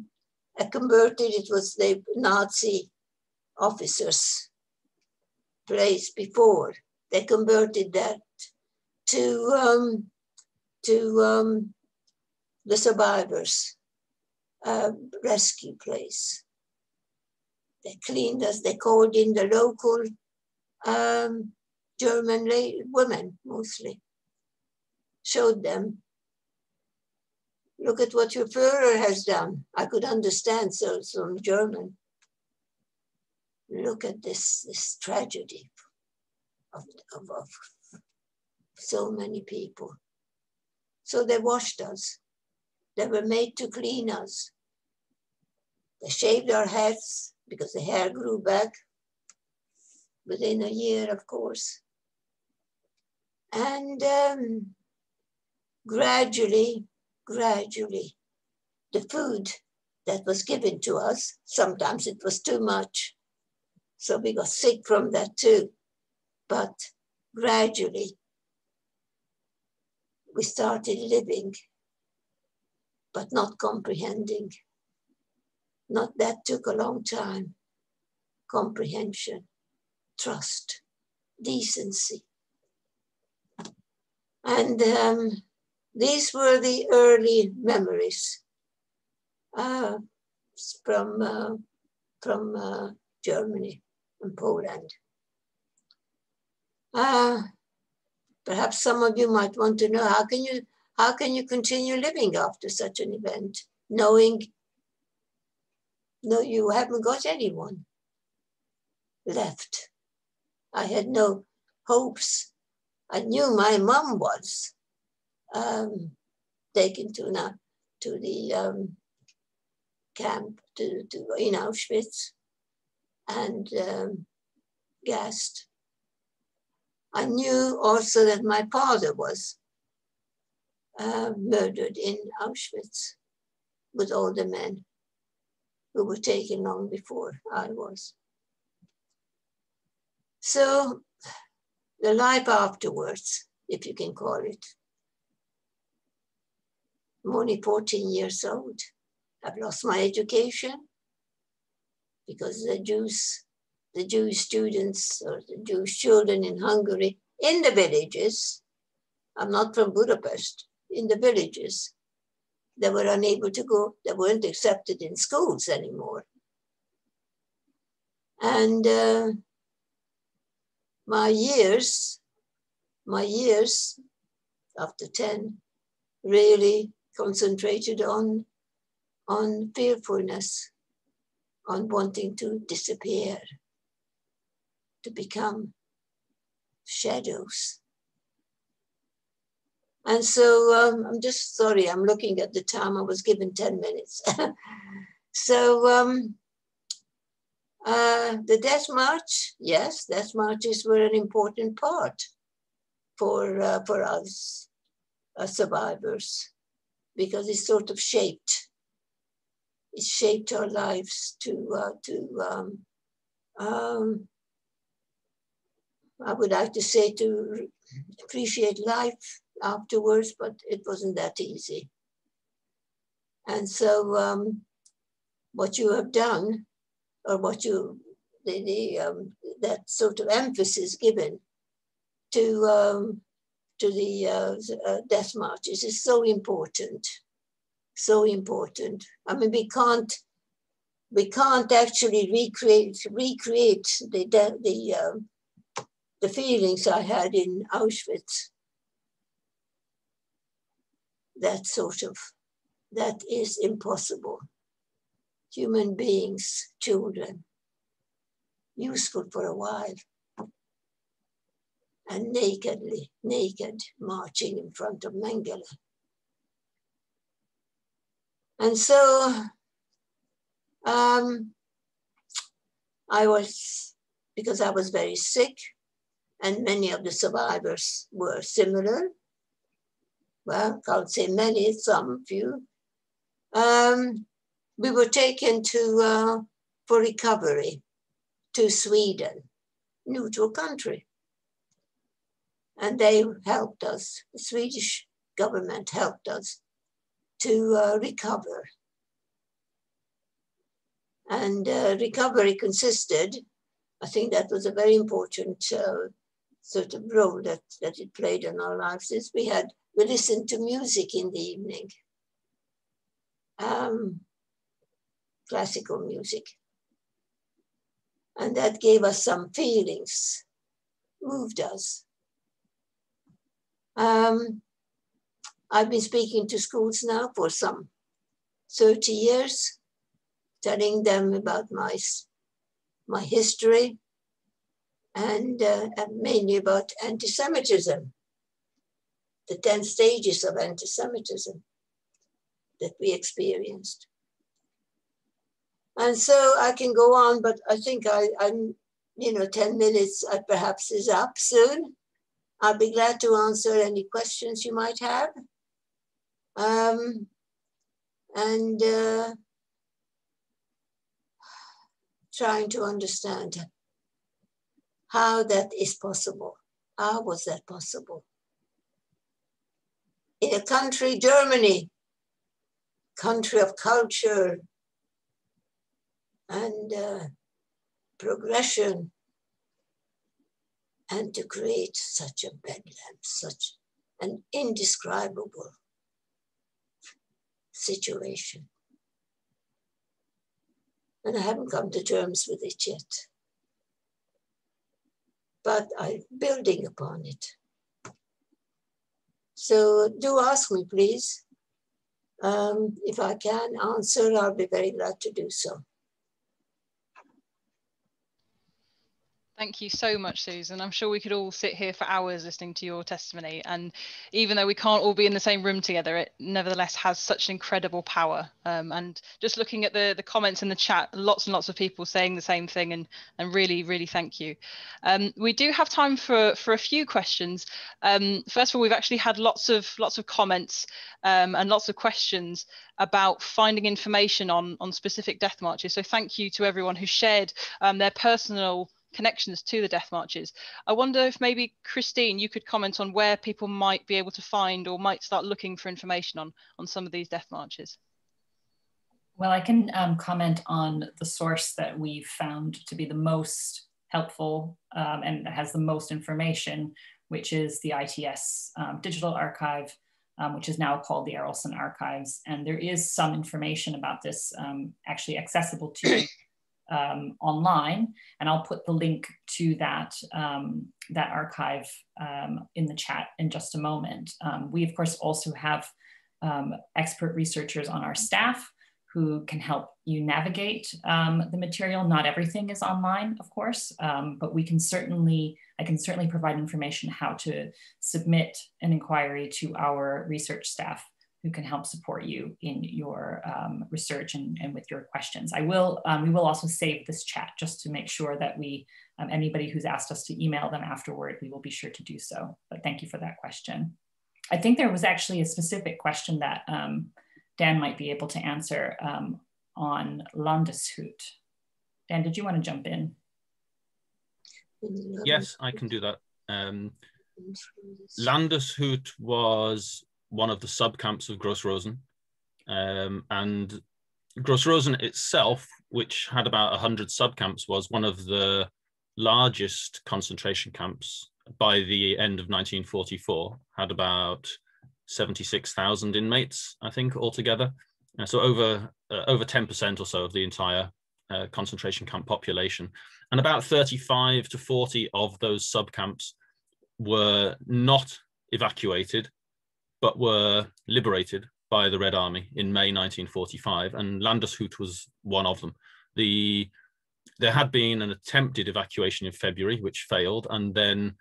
was the Nazi officers' place before. They converted that to the survivors' rescue place. They cleaned us, they called in the local German women, mostly. Showed them, look at what your Führer has done. I could understand some German. look at this tragedy of so many people. So they washed us. They were made to clean us. They shaved our heads because the hair grew back within a year, of course. And gradually, the food that was given to us, sometimes it was too much. So we got sick from that too. But gradually, we started living, but not comprehending. Not that took a long time. Comprehension, trust, decency. And these were the early memories from Germany and Poland. Perhaps some of you might want to know, how can you continue living after such an event, knowing you haven't got anyone left? I had no hopes. I knew my mom was taken to the camp in Auschwitz and gassed. I knew also that my father was murdered in Auschwitz with all the men who were taken long before I was. So the life afterwards, if you can call it. I'm only 14 years old. I've lost my education because the Jewish students or the Jewish children in Hungary, in the villages, I'm not from Budapest, in the villages, they were unable to go, they weren't accepted in schools anymore. And my years after 10 really concentrated on fearfulness, on wanting to disappear, to become shadows. And so I'm just sorry, I'm looking at the time, I was given 10 minutes. So the death march, yes, death marches were an important part for us survivors, because it sort of shaped our lives I would like to say to appreciate life afterwards, but it wasn't that easy. And so what you have done, or what that sort of emphasis given to the death marches is so important, so important. I mean, we can't actually recreate the feelings I had in Auschwitz. That is impossible. Human beings, children, useful for a while, and naked, marching in front of Mengele. And so because I was very sick, and many of the survivors were similar. Well, can't say many, some few. We were taken for recovery to Sweden, neutral country. And they helped us, the Swedish government helped us to recover. And recovery consisted, I think that was a very important sort of role that it played in our lives, is we listened to music in the evening, classical music. And that gave us some feelings, moved us. I've been speaking to schools now for some 30 years, telling them about my my history, and mainly about anti-Semitism, the 10 stages of anti-Semitism that we experienced. And so I can go on, but I think I'm, 10 minutes perhaps is up soon. I'll be glad to answer any questions you might have. Trying to understand how that is possible. How was that possible? In a country, Germany, country of culture and progression, and to create such a bedlam, such an indescribable situation. And I haven't come to terms with it yet, but I'm building upon it. So do ask me, please. If I can answer, I'll be very glad to do so. Thank you so much, Susan. I'm sure we could all sit here for hours listening to your testimony. And even though we can't all be in the same room together, it nevertheless has such incredible power. And just looking at the comments in the chat, lots and lots of people saying the same thing, and really, really thank you. We do have time for a few questions. First of all, we've actually had lots of comments and lots of questions about finding information on specific death marches. So thank you to everyone who shared their personal connections to the death marches. I wonder if maybe Christine, you could comment on where people might be able to find or might start looking for information on some of these death marches. Well, I can comment on the source that we found to be the most helpful and has the most information, which is the ITS digital archive, which is now called the Errolson Archives. And there is some information about this actually accessible to you online, and I'll put the link to that archive in the chat in just a moment. We of course also have expert researchers on our staff who can help you navigate the material. Not everything is online, of course, but I can certainly provide information how to submit an inquiry to our research staff, who can help support you in your research and with your questions. We will also save this chat just to make sure that anybody who's asked us to email them afterward, we will be sure to do so. But thank you for that question. I think there was actually a specific question that Dan might be able to answer on Landeshut. Dan, did you want to jump in? Yes, I can do that. Landeshut was one of the subcamps of Gross-Rosen, and Gross-Rosen itself, which had about 100 subcamps, was one of the largest concentration camps by the end of 1944, had about 76,000 inmates, I think, altogether. So over 10% or so of the entire concentration camp population. And about 35 to 40 of those subcamps were not evacuated, but were liberated by the Red Army in May 1945, and Landeshut was one of them. There had been an attempted evacuation in February, which failed, and then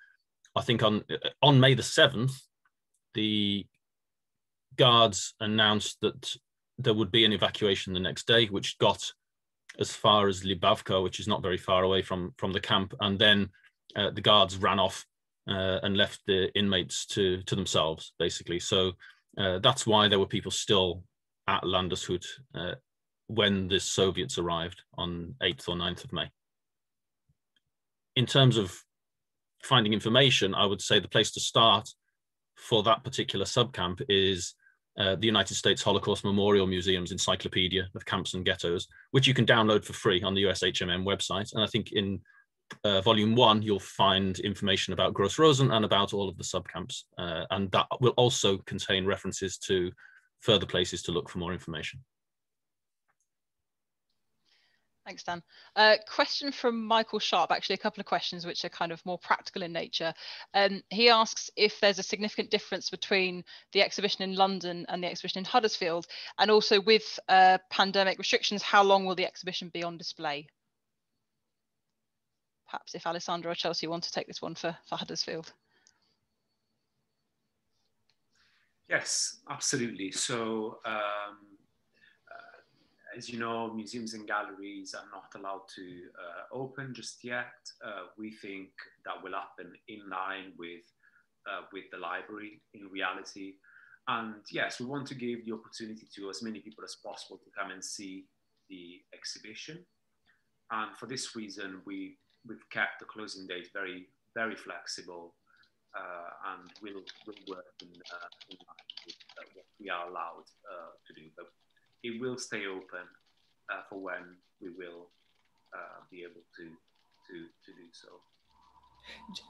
I think on May the 7th, the guards announced that there would be an evacuation the next day, which got as far as Libavka, which is not very far away from the camp, and then the guards ran off and left the inmates to themselves, basically. So that's why there were people still at Landeshut when the Soviets arrived on 8th or 9th of May. In terms of finding information, I would say the place to start for that particular subcamp is the United States Holocaust Memorial Museum's Encyclopedia of Camps and Ghettos, which you can download for free on the USHMM website. And I think in Volume 1, you'll find information about Gross-Rosen and about all of the subcamps. And that will also contain references to further places to look for more information. Thanks, Dan. Question from Michael Sharp, actually a couple of questions which are kind of more practical in nature. He asks if there's a significant difference between the exhibition in London and the exhibition in Huddersfield, and also with pandemic restrictions, how long will the exhibition be on display? perhaps if Alessandro or Chelsea want to take this one for Huddersfield. Yes, absolutely. So, as you know, museums and galleries are not allowed to open just yet. We think that will happen in line with the library in reality. And yes, we want to give the opportunity to as many people as possible to come and see the exhibition. And for this reason, we've kept the closing date very, very flexible, and we'll work in line with what we are allowed to do. But it will stay open for when we will be able to do so.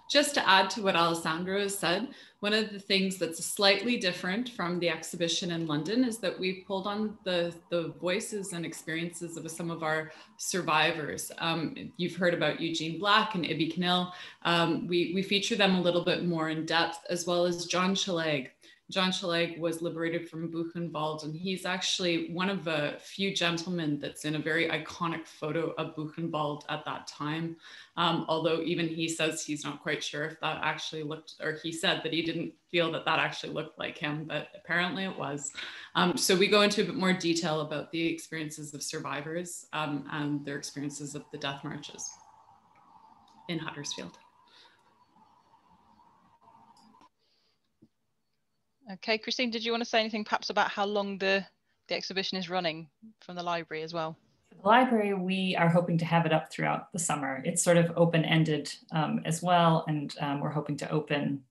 Just to add to what Alessandro has said, one of the things that's slightly different from the exhibition in London is that we pulled on the voices and experiences of some of our survivors. You've heard about Eugene Black and Ibby Cannell. We feature them a little bit more in depth, as well as John Chaleg. John Chaleg was liberated from Buchenwald, and he's actually one of the few gentlemen that's in a very iconic photo of Buchenwald at that time. Although even he says he's not quite sure if that actually looked, or he said that he didn't feel that that actually looked like him, but apparently it was. So we go into a bit more detail about the experiences of survivors and their experiences of the death marches in Huddersfield. Okay, Christine, did you want to say anything perhaps about how long the exhibition is running from the library as well? The library, we are hoping to have it up throughout the summer. It's sort of open-ended as well, and we're hoping to open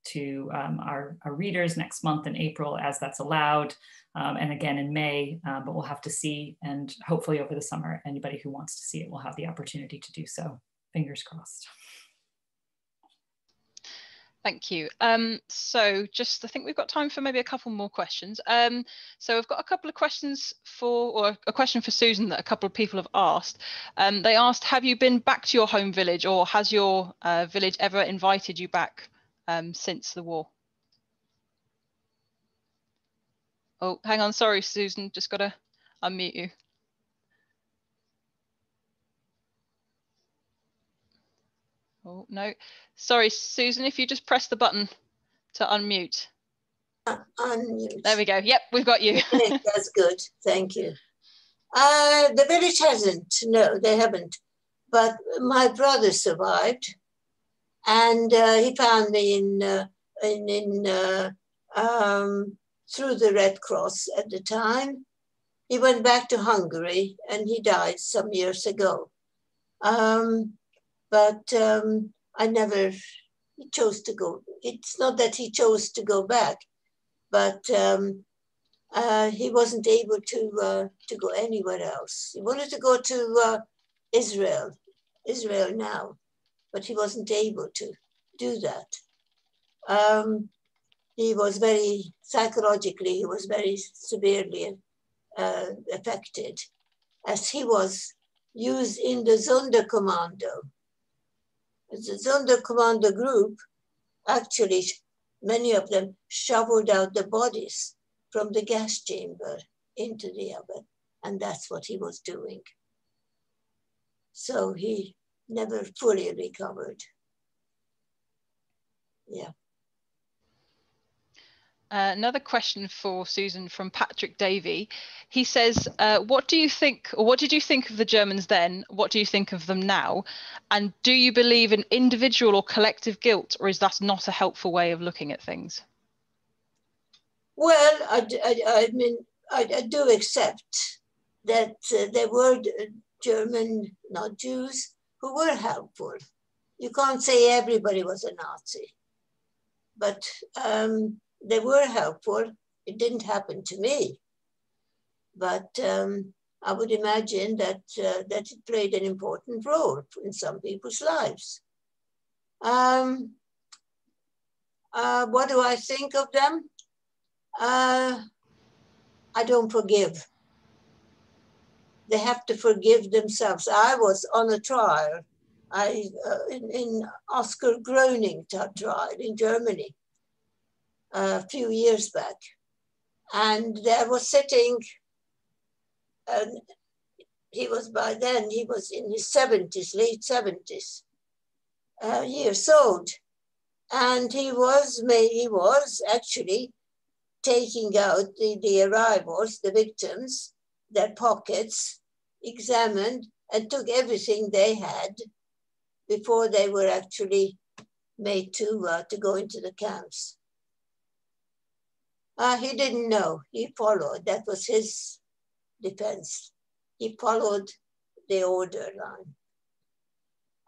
to our readers next month in April as that's allowed, and again in May, but we'll have to see, and hopefully over the summer, anybody who wants to see it will have the opportunity to do so. Fingers crossed. Thank you. So just, I think we've got time for maybe a couple more questions. So I've got a couple of questions or a question for Susan that a couple of people have asked. They asked, have you been back to your home village, or has your village ever invited you back since the war? Oh, hang on, sorry, Susan, just got to unmute you. Oh, no. Sorry, Susan, if you just press the button to unmute. Unmute. There we go. Yep, we've got you. Okay, that's good. Thank you. The village hasn't. No, they haven't. But my brother survived, and he found me through the Red Cross at the time. He went back to Hungary, and he died some years ago. But I never, he chose to go. It's not that he chose to go back, but he wasn't able to go anywhere else. He wanted to go to Israel now, but he wasn't able to do that. He was psychologically, he was very severely affected, as he was used in the Sonderkommando. The Sonderkommando group, actually, many of them shoveled out the bodies from the gas chamber into the oven, and that's what he was doing. So he never fully recovered. Yeah. Another question for Susan from Patrick Davey. He says, what do you think, or what did you think of the Germans then? What do you think of them now? And do you believe in individual or collective guilt, or is that not a helpful way of looking at things? Well, I mean, I do accept that there were German, not Jews, who were helpful. You can't say everybody was a Nazi, but they were helpful. It didn't happen to me, but I would imagine that that it played an important role in some people's lives. What do I think of them? I don't forgive. They have to forgive themselves. I was on a trial in Oscar Groening trial in Germany a few years back. And there was sitting, he was by then, he was in his 70s, late 70s. years old. And he was actually taking out the arrivals, the victims, their pockets, examined, and took everything they had before they were actually made to go into the camps. He didn't know. He followed. That was his defense. He followed the order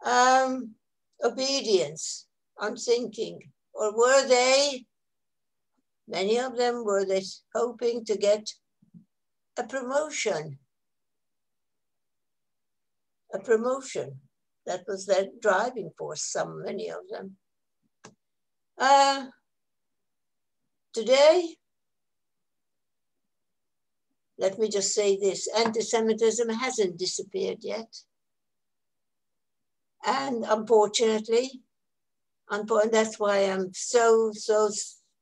line. Obedience, I'm thinking, or were they, many of them, were they hoping to get a promotion? A promotion. That was their driving force, many of them. Today, let me just say this, anti-Semitism hasn't disappeared yet. And unfortunately, that's why I'm so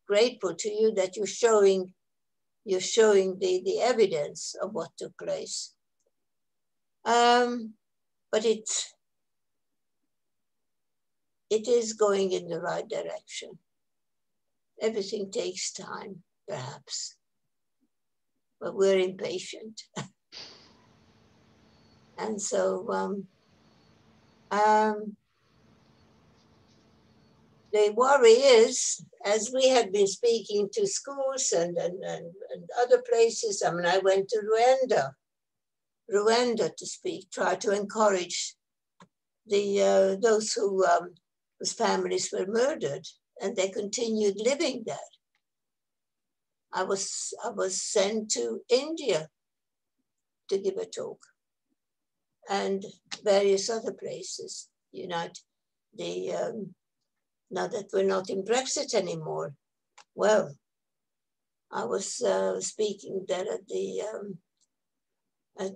grateful to you that you're showing the evidence of what took place. But it is going in the right direction. Everything takes time, perhaps, but we're impatient. And so the worry is, as we had been speaking to schools and other places, I mean, I went to Rwanda to speak, try to encourage those whose families were murdered, and they continued living there. I was sent to India to give a talk, and various other places. Now that we're not in Brexit anymore, well, I was speaking there at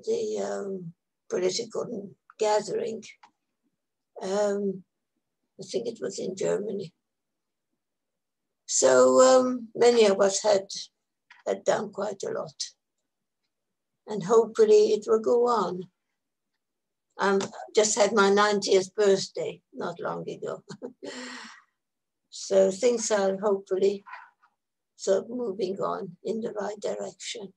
the political gathering. I think it was in Germany. So many of us had done quite a lot, and hopefully it will go on. Just had my 90th birthday not long ago. So things are hopefully moving on in the right direction.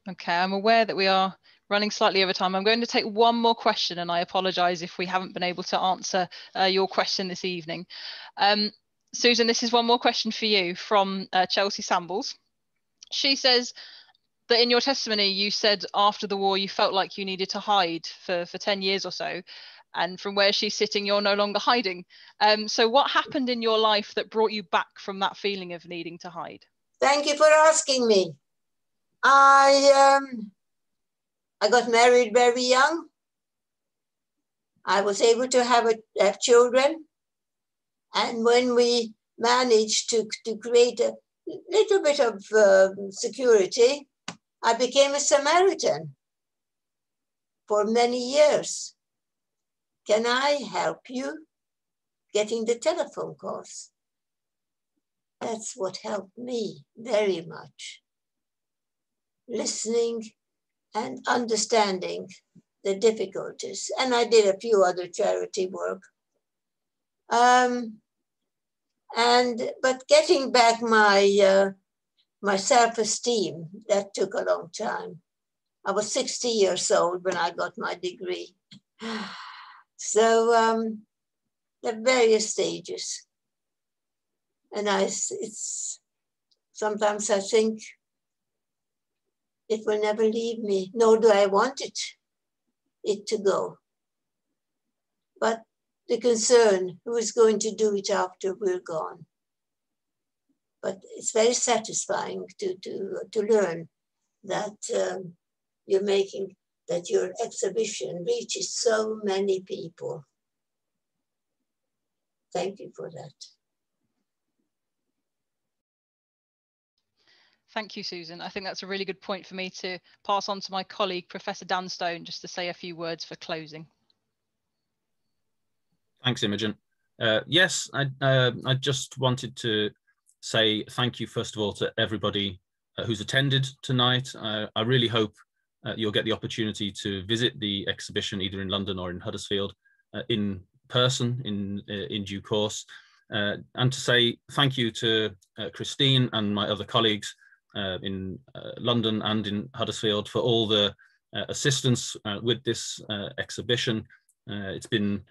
Okay, I'm aware that we are running slightly over time. I'm going to take one more question, and I apologise if we haven't been able to answer your question this evening. Susan, this is one more question for you from Chelsea Sambles. She says that in your testimony, you said after the war, you felt like you needed to hide for 10 years or so. And from where she's sitting, you're no longer hiding. So what happened in your life that brought you back from that feeling of needing to hide? Thank you for asking me. I got married very young. I was able to have children. And when we managed to create a little bit of security, I became a Samaritan for many years. Can I help you getting the telephone calls? That's what helped me very much. Listening and understanding the difficulties. And I did a few other charity work. But getting back my self-esteem, that took a long time. I was 60 years old when I got my degree. So the various stages. And sometimes I think it will never leave me, nor do I want it to go. But the concern, who is going to do it after we're gone? But it's very satisfying to learn that that your exhibition reaches so many people. Thank you for that. Thank you, Susan. I think that's a really good point for me to pass on to my colleague, Professor Dan Stone, just to say a few words for closing. Thanks, Imogen. Yes, I just wanted to say thank you, first of all, to everybody who's attended tonight. I really hope you'll get the opportunity to visit the exhibition either in London or in Huddersfield in person in due course. And to say thank you to Christine and my other colleagues in London and in Huddersfield for all the assistance with this exhibition. It's been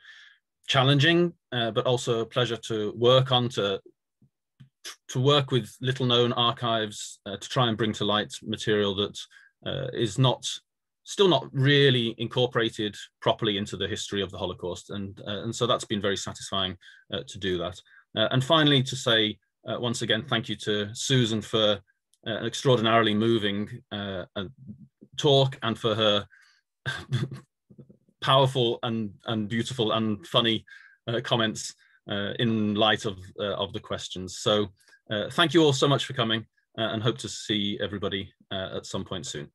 challenging, but also a pleasure to work on, to work with little known archives, to try and bring to light material that is still not really incorporated properly into the history of the Holocaust. And so that's been very satisfying to do that. And finally, to say once again, thank you to Susan for an extraordinarily moving talk, and for her powerful and beautiful and funny comments in light of the questions. So thank you all so much for coming, and hope to see everybody at some point soon.